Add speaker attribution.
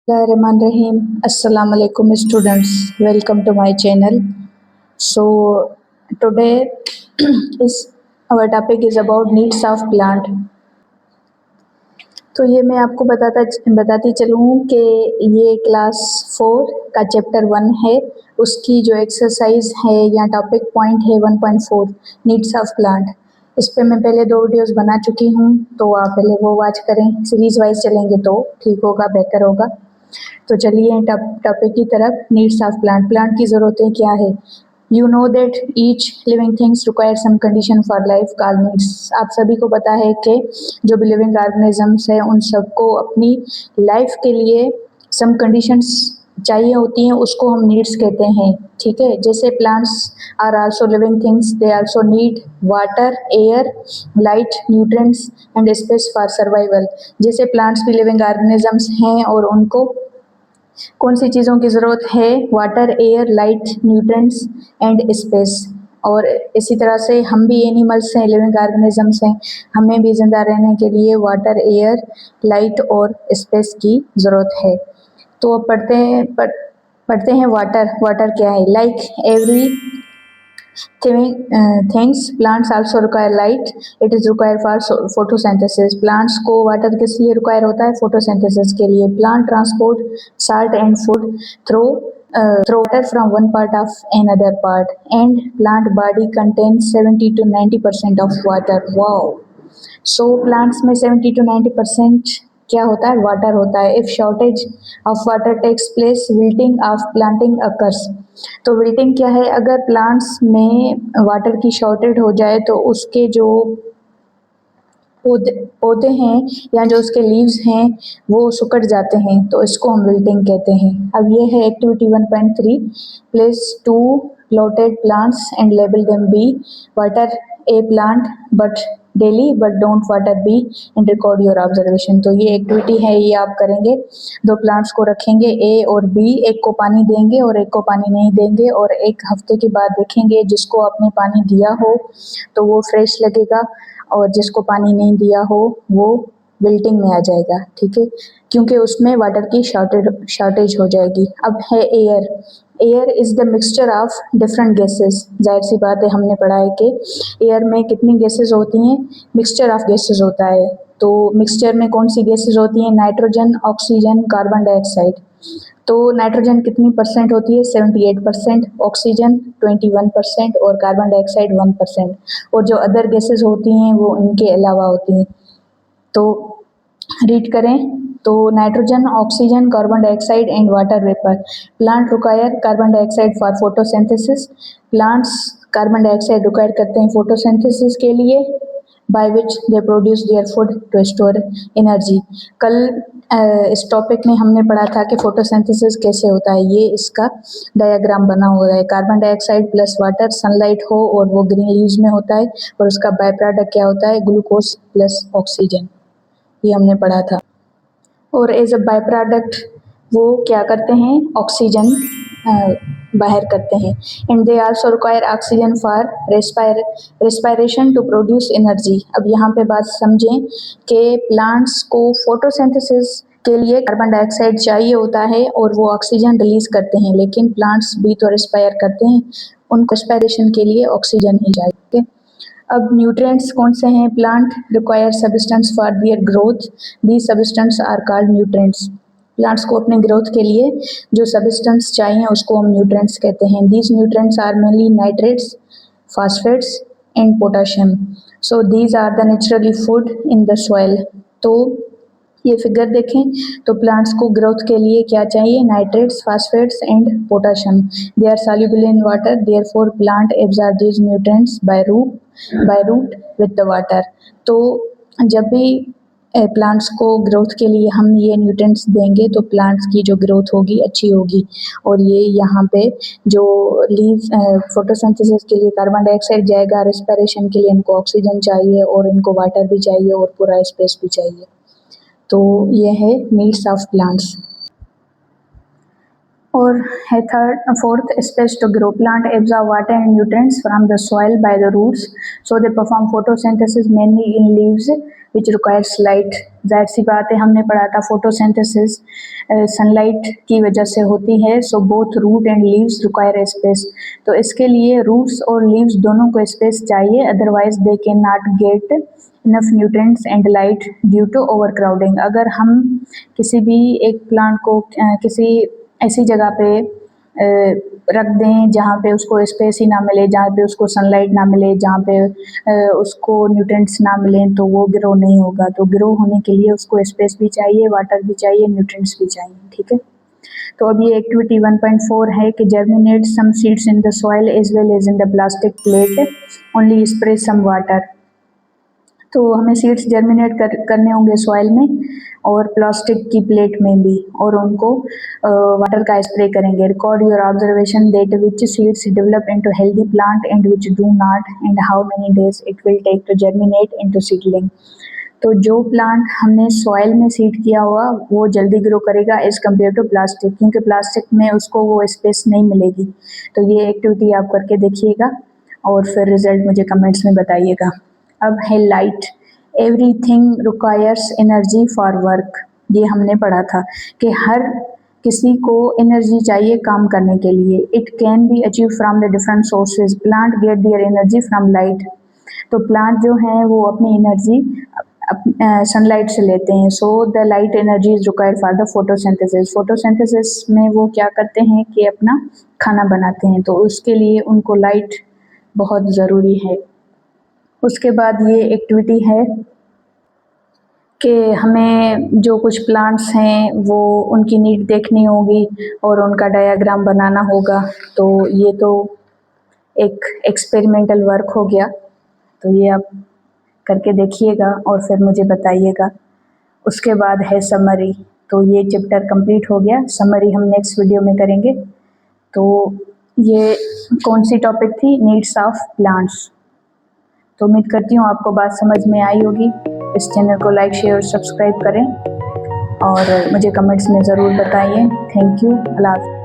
Speaker 1: Bismillahirrahmanirrahim. Assalamu alaikum students. Welcome to my channel. So today is our topic is about needs of plant. तो ये मैं आपको बताती चलूँ कि ये क्लास 4 का चैप्टर 1 है, उसकी जो एक्सरसाइज है या टॉपिक पॉइंट है 1.4 नीड्स ऑफ प्लांट। इस पे मैं पहले 2 वीडियोस बना चुकी हूँ, तो आप पहले वो वॉच करें। सीरीज वाइज चलेंगे तो ठीक होगा, बेहतर होगा। तो चलिए टॉपिक की तरफ। Needs of plant. प्लांट की ज़रूरतें क्या है? You know that each living things require some condition for life called needs. आप सभी को पता है कि जो भी लिविंग ऑर्गेनिजम्स है उन सबको अपनी लाइफ के लिए सम कंडीशंस चाहिए होती हैं, उसको हम नीड्स कहते हैं। ठीक है, जैसे plants are also living things, they also need water, air, light, nutrients and space for survival. जैसे प्लांट्स भी लिविंग ऑर्गेनिजम्स हैं और उनको कौन सी चीज़ों की ज़रूरत है? Water, air, light, nutrients and space. और इसी तरह से हम भी एनिमल्स हैं, लिविंग ऑर्गेनिजम्स हैं, हमें भी जिंदा रहने के लिए वाटर, एयर, लाइट और स्पेस की ज़रूरत है। तो अब पढ़ते हैं वाटर। वाटर क्या है? Like every things plants also require light. It is required for photosynthesis. plants को वाटर किस लिए रिक्वायर होता है? फोटोसिंथेसिस के लिए। Plant transport salt and food through water from one part of another part, and plant body contains 70 to 90% of water. Wow! So plants में 70 to 90% क्या होता है? वाटर होता है। If shortage of water takes place, wilting of planting occurs. तो wilting क्या है? अगर प्लांट्स में वाटर की शॉर्टेज हो जाए तो उसके जो पौधे हैं या जो उसके लीव्स हैं वो सुकड़ जाते हैं, तो इसको हम विल्टिंग कहते हैं। अब ये है activity 1.3। Place 2 plotted plants and label them B. Water A plant but daily but don't water B and record your observation. तो ये एक्टिविटी है, ये आप करेंगे। 2 प्लांट्स को रखेंगे ए और बी, एक को पानी देंगे और एक को पानी नहीं देंगे, और 1 हफ्ते के बाद देखेंगे जिसको आपने पानी दिया हो तो वो फ्रेश लगेगा और जिसको पानी नहीं दिया हो वो विल्टिंग में आ जाएगा। ठीक है, क्योंकि उसमें वाटर की शॉर्टेज हो जाएगी। अब है air. Air is the mixture of different gases. जाहिर सी बात है, हमने पढ़ा है कि एयर में कितनी गैसेस होती हैं? मिक्सचर ऑफ गैसेस होता है। तो मिक्सचर में कौन सी गैसेस होती हैं? Nitrogen, oxygen, carbon dioxide. तो नाइट्रोजन कितनी परसेंट होती है? 78%, ऑक्सीजन 21% और कार्बन डाइऑक्साइड 1%। और जो अदर गैसेस होती हैं वो इनके अलावा होती हैं। तो रीड करें तो nitrogen, oxygen, carbon dioxide and water vapour. Plant require carbon dioxide for photosynthesis. Plants carbon dioxide require करते हैं फोटोसिंथेसिस के लिए, by which they produce their food to store energy। कल इस टॉपिक में हमने पढ़ा था कि फोटोसिंथेसिस कैसे होता है। ये इसका डायग्राम बना हुआ है। Carbon dioxide plus water, sunlight हो और वो ग्रीन लीव्स में होता है, और उसका बाय प्रोडक्ट क्या होता है? Glucose plus oxygen. ये हमने पढ़ा था। और एज अ बाय प्रोडक्ट वो क्या करते हैं? ऑक्सीजन बाहर करते हैं। And they also require oxygen for respiration to produce energy. अब यहाँ पे बात समझें कि प्लांट्स को फोटोसिंथेसिस के लिए कार्बन डाइऑक्साइड चाहिए होता है और वो ऑक्सीजन रिलीज करते हैं, लेकिन प्लांट्स भी तो रेस्पायर करते हैं, उनको रेस्पायरेशन के लिए ऑक्सीजन ही चाहिए। अब न्यूट्रिएंट्स कौन से हैं? Plant require substance for their growth, these substance are called nutrients. Plants को अपने ग्रोथ के लिए जो सब्सटेंस चाहिए उसको हम न्यूट्रिएंट्स कहते हैं। These nutrients are mainly nitrates, phosphates and potassium. So these are the naturally food in the soil. तो ये फिगर देखें तो प्लांट्स को ग्रोथ के लिए क्या चाहिए? Nitrates, phosphates and potassium. They are soluble in water, therefore plant absorb these nutrients by root with the water. तो जब भी प्लांट्स को ग्रोथ के लिए हम ये न्यूट्रिएंट्स देंगे तो प्लांट्स की जो ग्रोथ होगी अच्छी होगी। और ये यहाँ पे जो लीव्स फोटोसिंथेसिस के लिए कार्बन डाइऑक्साइड जाएगा, रेस्पिरेशन के लिए इनको ऑक्सीजन चाहिए और इनको वाटर भी चाहिए और पूरा स्पेस भी चाहिए। तो ये है नीड्स ऑफ प्लांट्स। और है fourth, space to grow. Plant absorb water and nutrients from the soil by the roots, so they perform photosynthesis mainly in leaves, which requires light. जाहिर सी बात है, हमने पढ़ा था फोटोसिंथेसिस सनलाइट की वजह से होती है। So both root and leaves require space. तो इसके लिए रूट्स और लीव्स दोनों को स्पेस चाहिए, otherwise they can not get enough nutrients and light due to overcrowding. अगर हम किसी भी एक प्लांट को किसी ऐसी जगह पे रख दें जहाँ पे उसको स्पेस ही ना मिले, जहाँ पे उसको सनलाइट ना मिले, जहाँ पे उसको न्यूट्रिएंट्स ना मिलें, तो वो ग्रो नहीं होगा। तो ग्रो होने के लिए उसको स्पेस भी चाहिए, वाटर भी चाहिए, न्यूट्रिएंट्स भी चाहिए। ठीक है, तो अब ये एक्टिविटी 1.4 है कि germinate some seeds in the soil as well as in the plastic plate, only spray some water. तो हमें सीड्स जर्मिनेट करने होंगे सॉइल में और प्लास्टिक की प्लेट में भी, और उनको वाटर का स्प्रे करेंगे। Record your observation that which seeds develop into healthy plant and which do not, and how many days it will take to germinate into seedling. तो जो प्लांट हमने सॉइल में सीड किया हुआ वो जल्दी ग्रो करेगा एज कम्पेयर टू प्लास्टिक, क्योंकि प्लास्टिक में उसको वो स्पेस नहीं मिलेगी। तो ये एक्टिविटी आप करके देखिएगा और फिर रिजल्ट मुझे कमेंट्स में बताइएगा। अब है light. Everything requires energy for work. ये हमने पढ़ा था कि हर किसी को एनर्जी चाहिए काम करने के लिए। It can be achieve from the different sources. Plant get their energy from light. तो प्लांट जो हैं वो अपनी एनर्जी सनलाइट से लेते हैं। So the light energy is required for the photosynthesis. Photosynthesis में वो क्या करते हैं कि अपना खाना बनाते हैं, तो उसके लिए उनको लाइट बहुत ज़रूरी है। उसके बाद ये एक्टिविटी है कि हमें जो कुछ प्लांट्स हैं वो उनकी नीड देखनी होगी और उनका डायग्राम बनाना होगा। तो ये तो एक एक्सपेरिमेंटल वर्क हो गया, तो ये आप करके देखिएगा और फिर मुझे बताइएगा। उसके बाद है समरी। तो ये चैप्टर कंप्लीट हो गया, समरी हम नेक्स्ट वीडियो में करेंगे। तो ये कौन सी टॉपिक थी? Needs of plants. तो उम्मीद करती हूँ आपको बात समझ में आई होगी। इस चैनल को लाइक शेयर और सब्सक्राइब करें और मुझे कमेंट्स में ज़रूर बताइए। Thank you. अल्लाह हाफ़िज़।